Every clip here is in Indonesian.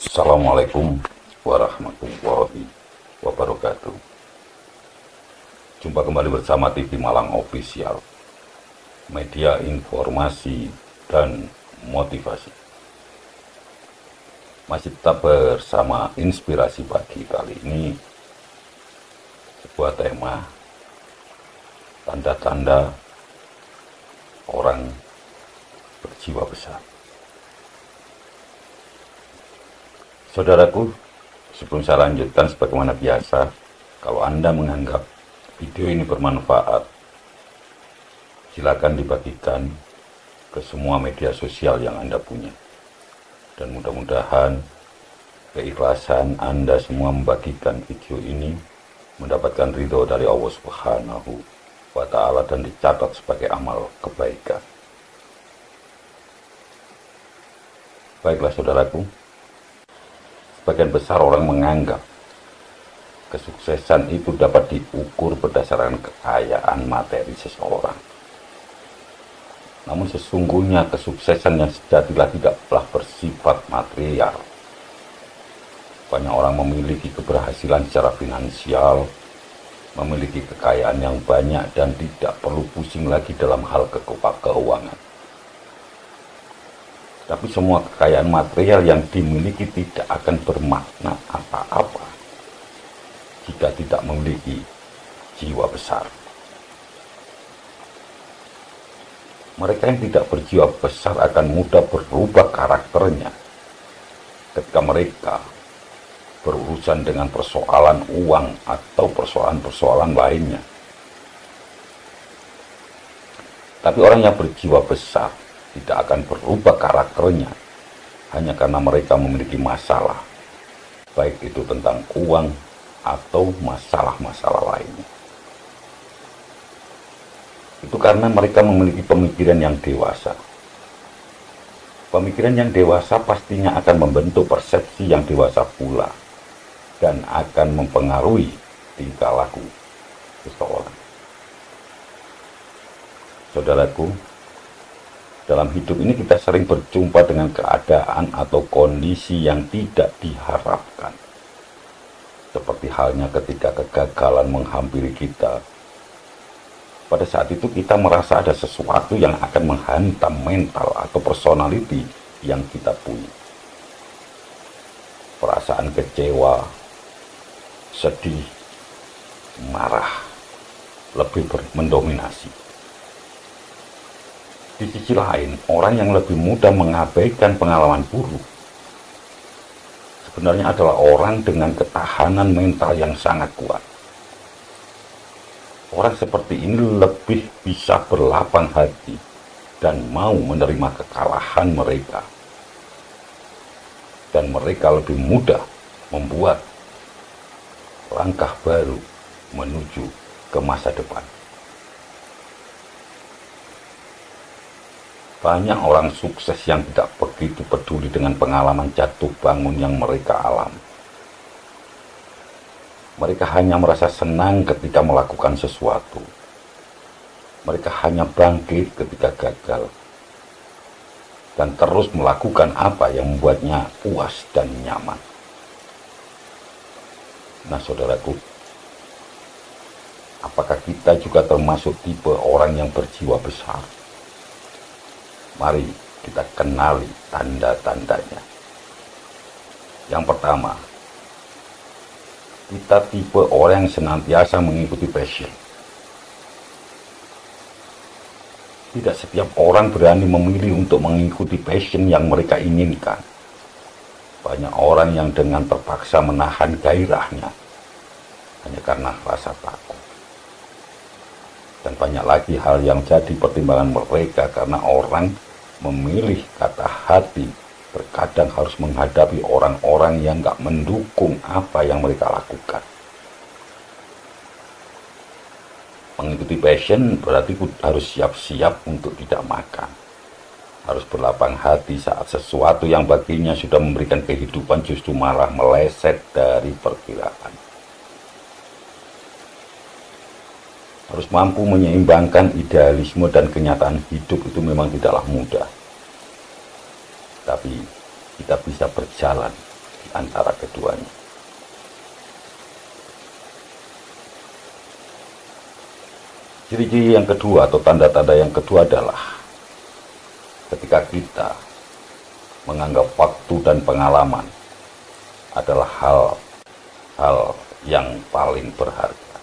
Assalamualaikum warahmatullahi wabarakatuh. Jumpa kembali bersama TV Malang Official, media informasi dan motivasi. Masih tetap bersama inspirasi pagi. Kali ini sebuah tema, tanda-tanda orang berjiwa besar. Saudaraku, sebelum saya lanjutkan, sebagaimana biasa, kalau Anda menganggap video ini bermanfaat, silakan dibagikan ke semua media sosial yang Anda punya. Dan mudah-mudahan keikhlasan Anda semua membagikan video ini mendapatkan ridho dari Allah Subhanahu wa Ta'ala dan dicatat sebagai amal kebaikan. Baiklah saudaraku, sebagian besar orang menganggap kesuksesan itu dapat diukur berdasarkan kekayaan materi seseorang. Namun sesungguhnya kesuksesan yang sejatilah tidaklah bersifat material. Banyak orang memiliki keberhasilan secara finansial, memiliki kekayaan yang banyak dan tidak perlu pusing lagi dalam hal keuangan. Tapi semua kekayaan material yang dimiliki tidak akan bermakna apa-apa jika tidak memiliki jiwa besar. Mereka yang tidak berjiwa besar akan mudah berubah karakternya ketika mereka berurusan dengan persoalan uang atau persoalan-persoalan lainnya. Tapi orang yang berjiwa besar tidak akan berubah karakternya hanya karena mereka memiliki masalah, baik itu tentang uang atau masalah-masalah lainnya. Itu karena mereka memiliki pemikiran yang dewasa. Pemikiran yang dewasa pastinya akan membentuk persepsi yang dewasa pula dan akan mempengaruhi tingkah laku seseorang. Saudaraku, dalam hidup ini kita sering berjumpa dengan keadaan atau kondisi yang tidak diharapkan. Seperti halnya ketika kegagalan menghampiri kita. Pada saat itu kita merasa ada sesuatu yang akan menghantam mental atau personality yang kita punya. Perasaan kecewa, sedih, marah lebih mendominasi. Di sisi lain, orang yang lebih mudah mengabaikan pengalaman buruk sebenarnya adalah orang dengan ketahanan mental yang sangat kuat. Orang seperti ini lebih bisa berlapang hati dan mau menerima kekalahan mereka. Dan mereka lebih mudah membuat langkah baru menuju ke masa depan. Banyak orang sukses yang tidak begitu peduli dengan pengalaman jatuh bangun yang mereka alami. Mereka hanya merasa senang ketika melakukan sesuatu. Mereka hanya bangkit ketika gagal. Dan terus melakukan apa yang membuatnya puas dan nyaman. Nah saudaraku, apakah kita juga termasuk tipe orang yang berjiwa besar? Mari kita kenali tanda-tandanya. Yang pertama, kita tipe orang yang senantiasa mengikuti passion. Tidak setiap orang berani memilih untuk mengikuti passion yang mereka inginkan. Banyak orang yang dengan terpaksa menahan gairahnya hanya karena rasa takut. Dan banyak lagi hal yang jadi pertimbangan mereka karena orang memilih kata hati terkadang harus menghadapi orang-orang yang gak mendukung apa yang mereka lakukan. Mengikuti passion berarti harus siap-siap untuk tidak makan. Harus berlapang hati saat sesuatu yang baginya sudah memberikan kehidupan justru malah meleset dari perkiraan. Harus mampu menyeimbangkan idealisme dan kenyataan hidup itu memang tidaklah mudah. Tapi kita bisa berjalan antara keduanya. Ciri-ciri yang kedua atau tanda-tanda yang kedua adalah ketika kita menganggap waktu dan pengalaman adalah hal yang paling berharga.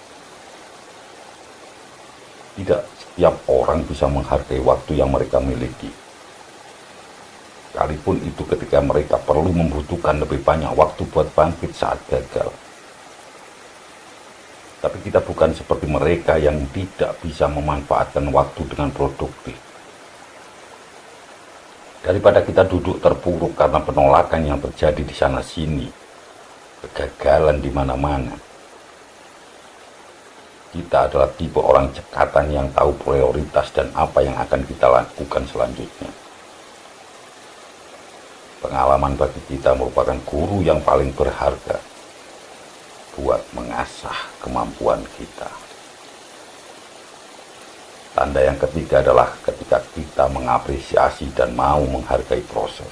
Tidak setiap orang bisa menghargai waktu yang mereka miliki. Sekalipun itu ketika mereka perlu membutuhkan lebih banyak waktu buat bangkit saat gagal. Tapi kita bukan seperti mereka yang tidak bisa memanfaatkan waktu dengan produktif. Daripada kita duduk terpuruk karena penolakan yang terjadi di sana-sini, kegagalan di mana-mana. Kita adalah tipe orang cekatan yang tahu prioritas dan apa yang akan kita lakukan selanjutnya. Pengalaman bagi kita merupakan guru yang paling berharga buat mengasah kemampuan kita. Tanda yang ketiga adalah ketika kita mengapresiasi dan mau menghargai proses.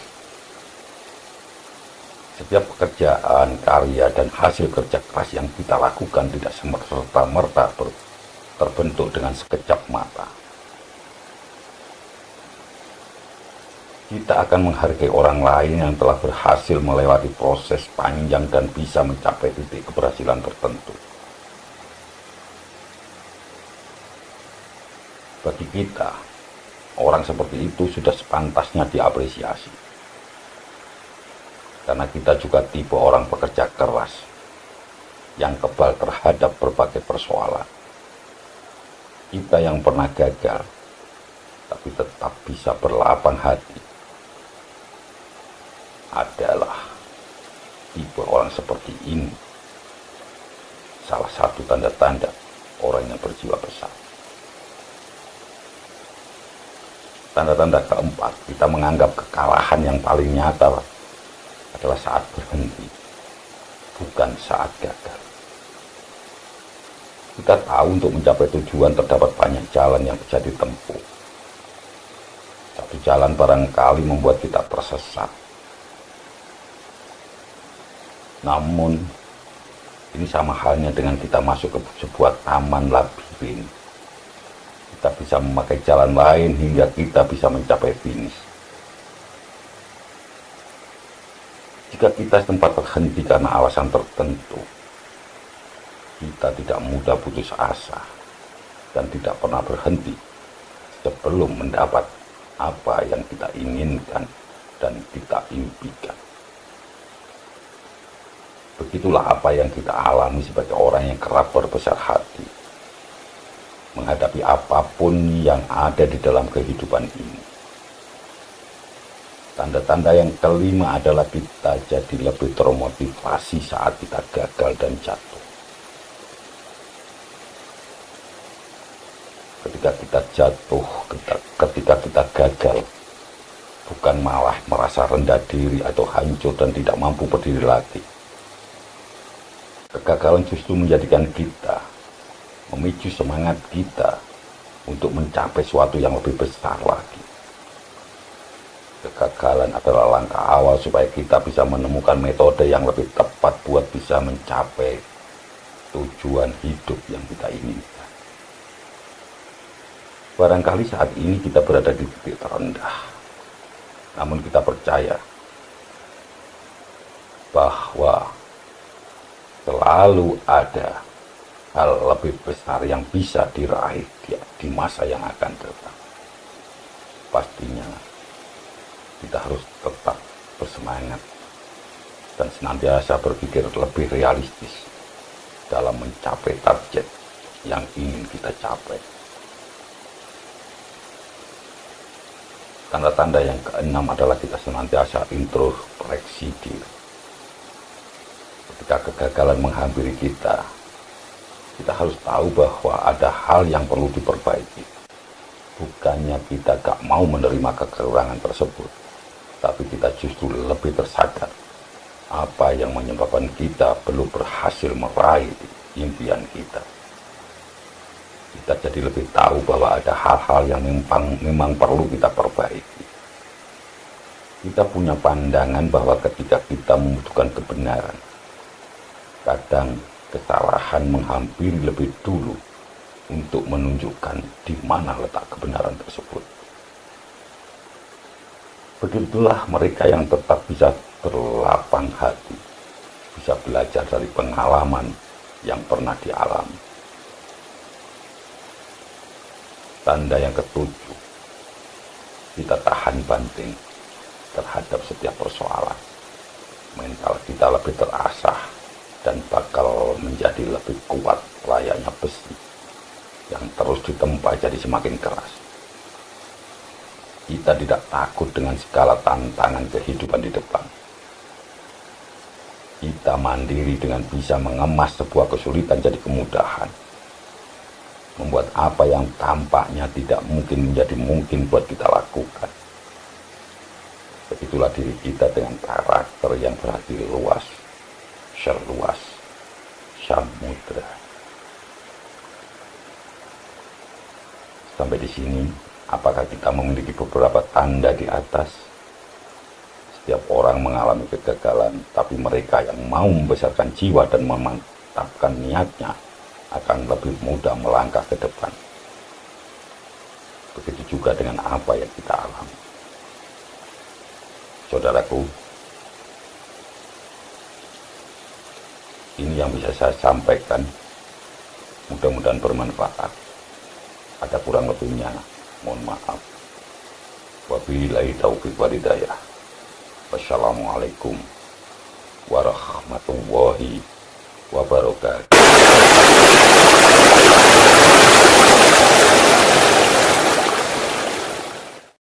Setiap pekerjaan, karya, dan hasil kerja keras yang kita lakukan tidak serta-merta terbentuk dengan sekejap mata. Kita akan menghargai orang lain yang telah berhasil melewati proses panjang dan bisa mencapai titik keberhasilan tertentu. Bagi kita, orang seperti itu sudah sepantasnya diapresiasi. Karena kita juga tipe orang pekerja keras yang kebal terhadap berbagai persoalan. Kita yang pernah gagal, tapi tetap bisa berlapang hati, adalah tipe orang seperti ini. Salah satu tanda-tanda orang yang berjiwa besar. Tanda-tanda keempat, kita menganggap kekalahan yang paling nyata adalah saat berhenti, bukan saat gagal. Kita tahu untuk mencapai tujuan terdapat banyak jalan yang bisa ditempuh. Satu jalan barangkali membuat kita tersesat. Namun, ini sama halnya dengan kita masuk ke sebuah taman labirin. Kita bisa memakai jalan lain hingga kita bisa mencapai finish. Jika kita sempat terhenti karena alasan tertentu, kita tidak mudah putus asa dan tidak pernah berhenti sebelum mendapat apa yang kita inginkan dan kita impikan. Begitulah apa yang kita alami sebagai orang yang kerap berbesar hati menghadapi apapun yang ada di dalam kehidupan ini. Tanda-tanda yang kelima adalah kita jadi lebih termotivasi saat kita gagal dan jatuh. Ketika kita jatuh, ketika kita gagal, bukan malah merasa rendah diri atau hancur dan tidak mampu berdiri lagi. Kegagalan justru menjadikan kita, memicu semangat kita untuk mencapai sesuatu yang lebih besar lagi. Kegagalan adalah langkah awal supaya kita bisa menemukan metode yang lebih tepat buat bisa mencapai tujuan hidup yang kita inginkan. Barangkali saat ini kita berada di titik terendah, namun kita percaya bahwa selalu ada hal lebih besar yang bisa diraih di masa yang akan datang. Pastinya kita harus tetap bersemangat dan senantiasa berpikir lebih realistis dalam mencapai target yang ingin kita capai. Tanda-tanda yang keenam adalah kita senantiasa introspeksi diri. Ketika kegagalan menghampiri kita harus tahu bahwa ada hal yang perlu diperbaiki. Bukannya kita gak mau menerima kekurangan tersebut, tapi kita justru lebih tersadar apa yang menyebabkan kita belum berhasil meraih impian kita. Kita jadi lebih tahu bahwa ada hal-hal yang memang perlu kita perbaiki. Kita punya pandangan bahwa ketika kita membutuhkan kebenaran, kadang kesalahan menghampiri lebih dulu untuk menunjukkan di mana letak kebenaran tersebut. Begitulah mereka yang tetap bisa berlapang hati, bisa belajar dari pengalaman yang pernah dialami. Tanda yang ketujuh, kita tahan banting terhadap setiap persoalan. Mental kita lebih terasah dan bakal menjadi lebih kuat layaknya besi yang terus ditempa jadi semakin keras. Kita tidak takut dengan segala tantangan kehidupan di depan. Kita mandiri dengan bisa mengemas sebuah kesulitan jadi kemudahan. Membuat apa yang tampaknya tidak mungkin menjadi mungkin buat kita lakukan. Begitulah diri kita dengan karakter yang berarti luas, seluas samudra. Sampai di sini, apakah kita memiliki beberapa tanda di atas? Setiap orang mengalami kegagalan, tapi mereka yang mau membesarkan jiwa dan memantapkan niatnya akan lebih mudah melangkah ke depan. Begitu juga dengan apa yang kita alami. Saudaraku, ini yang bisa saya sampaikan. Mudah-mudahan bermanfaat. Ada kurang lebihnya, mohon maaf. Wabillahi taufiq wal hidayah. Wassalamualaikum warahmatullahi wabarakatuh.